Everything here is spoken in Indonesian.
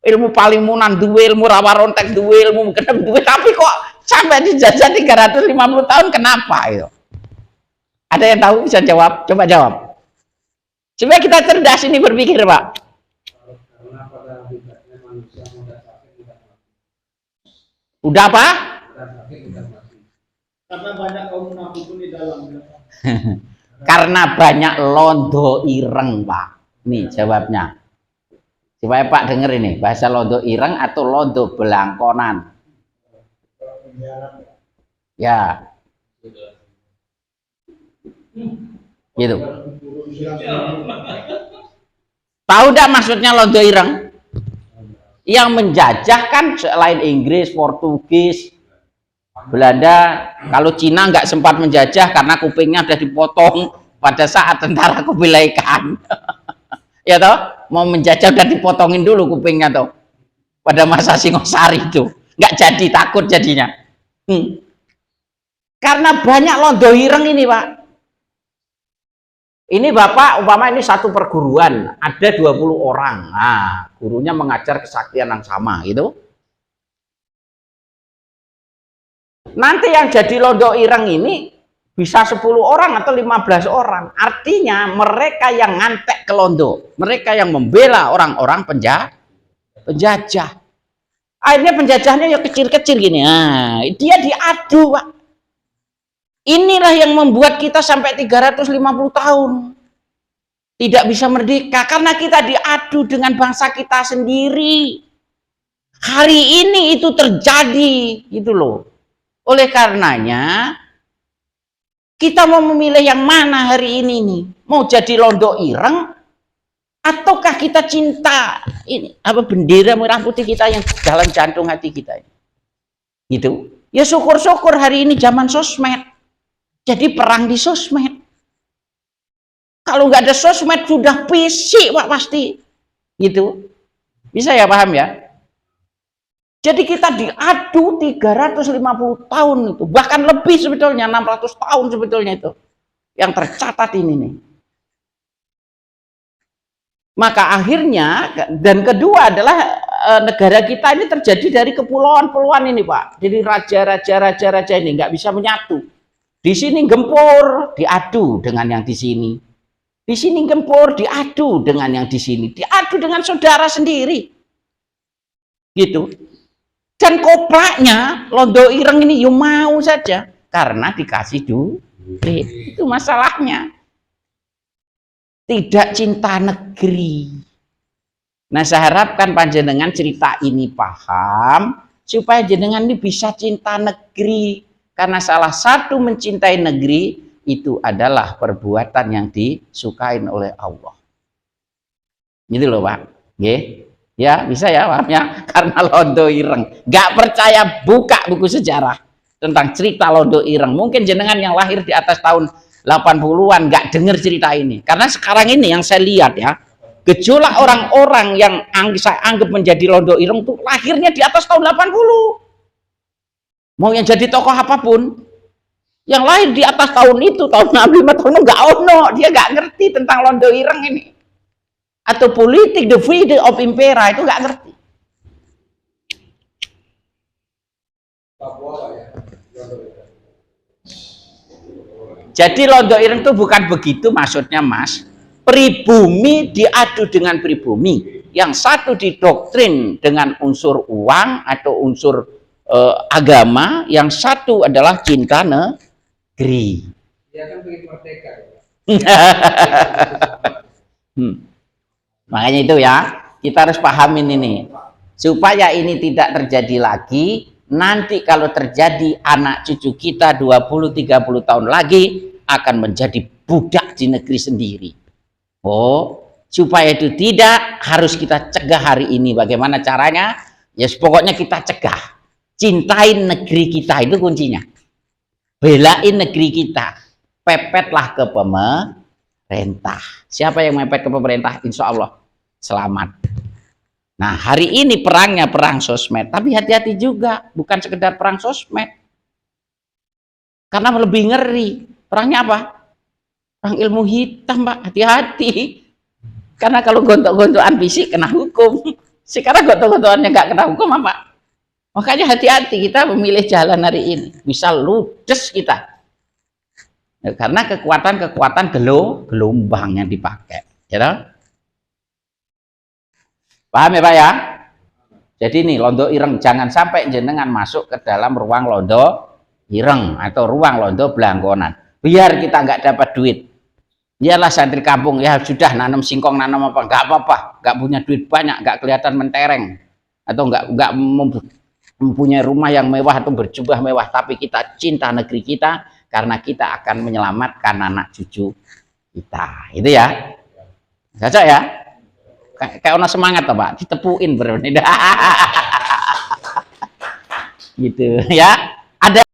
ilmu palimunan duwe, ilmu rawa rontek duwe, ilmu gedem duwe, tapi kok sampai dijajah 350 tahun, kenapa itu? Ada yang tahu bisa jawab? Coba jawab. Supaya kita cerdas ini berpikir, Pak. Karena pada habitatnya manusia mudah sakit, mudah mati. Udah apa? Mudah sakit, mudah mati. Karena banyak kaum munafikun di dalamnya. Karena banyak londo ireng, Pak. Nih jawabnya. Supaya Pak denger ini, bahasa londo ireng atau londo belangkonan. Ya. Gitu. Tahu enggak maksudnya londo ireng? Yang menjajah kan selain Inggris, Portugis, Belanda. Kalau Cina nggak sempat menjajah karena kupingnya udah dipotong pada saat tentara Kubilai Khan. Ya toh, mau menjajah udah dipotongin dulu kupingnya toh. Pada masa Singosari itu nggak jadi, takut jadinya. Karena banyak londo ireng ini, Pak. Ini Bapak umpama ini satu perguruan, ada 20 orang. Nah, gurunya mengajar kesaktian yang sama gitu. Nanti yang jadi londo ireng ini bisa 10 orang atau 15 orang. Artinya mereka yang ngantek ke londo, mereka yang membela orang-orang penjajah. Akhirnya penjajahnya ya kecil-kecil gini. Nah, dia diadu, Pak. Inilah yang membuat kita sampai 350 tahun tidak bisa merdeka, karena kita diadu dengan bangsa kita sendiri. Hari ini itu terjadi gitu loh. Oleh karenanya kita mau memilih yang mana hari ini nih? Mau jadi londo ireng ataukah kita cinta ini apa bendera merah putih kita yang dalam jantung hati kita ini? Gitu. Ya syukur-syukur hari ini zaman sosmed. Jadi perang di sosmed. Kalau nggak ada sosmed sudah fisik, Pak, pasti. Gitu. Bisa ya paham ya? Jadi kita diadu 350 tahun itu. Bahkan lebih sebetulnya, 600 tahun sebetulnya itu. Yang tercatat ini nih. Maka akhirnya, dan kedua adalah negara kita ini terjadi dari kepulauan-pulauan ini, Pak. Jadi raja ini nggak bisa menyatu. Di sini gempur, diadu dengan yang di sini. Di sini gempur, diadu dengan yang di sini. Diadu dengan saudara sendiri. Gitu. Dan koplaknya, londo ireng ini, ya mau saja. Karena dikasih duit. Itu masalahnya. Tidak cinta negeri. Nah, saya harapkan panjenengan cerita ini paham. Supaya jenengan ini bisa cinta negeri. Karena salah satu mencintai negeri itu adalah perbuatan yang disukain oleh Allah. Gitu loh, Pak. Ya, bisa ya, Pak. Ya, karena londo ireng. Gak percaya, buka buku sejarah tentang cerita londo ireng. Mungkin jenengan yang lahir di atas tahun 80-an gak dengar cerita ini. Karena sekarang ini yang saya lihat ya, gejolak orang-orang yang saya anggap menjadi londo ireng itu lahirnya di atas tahun 80. Mau yang jadi tokoh apapun, yang lahir di atas tahun itu, tahun 65 tahun itu nggak ono, dia nggak ngerti tentang londo ireng ini. Atau politik, the freedom of impera, itu nggak ngerti. Jadi londo ireng itu bukan begitu maksudnya, Mas. Pribumi diadu dengan pribumi. Yang satu didoktrin dengan unsur uang atau unsur agama, yang satu adalah cinta negeri. Dia kan pengen merdeka. Makanya itu ya, kita harus pahamin ini. Supaya ini tidak terjadi lagi, nanti kalau terjadi anak cucu kita 20-30 tahun lagi akan menjadi budak di negeri sendiri. Oh, supaya itu tidak, harus kita cegah hari ini. Bagaimana caranya? Ya pokoknya kita cegah. Cintain negeri kita, itu kuncinya. Belain negeri kita. Pepetlah ke pemerintah. Siapa yang mepet ke pemerintah? Insya Allah selamat. Nah, hari ini perangnya perang sosmed. Tapi hati-hati juga. Bukan sekedar perang sosmed. Karena lebih ngeri. Perangnya apa? Perang ilmu hitam, Pak. Hati-hati. Karena kalau gontok-gontokan fisik kena hukum. Sekarang gotoh-gotohannya nggak kena hukum apa? Makanya hati-hati kita memilih jalan hari ini. Bisa ludes kita. Ya, karena kekuatan-kekuatan gelombang yang dipakai. Ya toh? Paham ya Pak ya? Jadi ini londo ireng. Jangan sampai jenengan masuk ke dalam ruang londo ireng atau ruang londo belangkonan. Biar kita nggak dapat duit. Iyalah santri kampung, ya sudah nanam singkong, nanam apa, nggak apa-apa, nggak punya duit banyak, nggak kelihatan mentereng, atau nggak mempunyai rumah yang mewah atau berjubah mewah, tapi kita cinta negeri kita karena kita akan menyelamatkan anak cucu kita, itu ya, cocok ya, kayak ono semangat toh Pak, ditepuin bener gitu ya, ada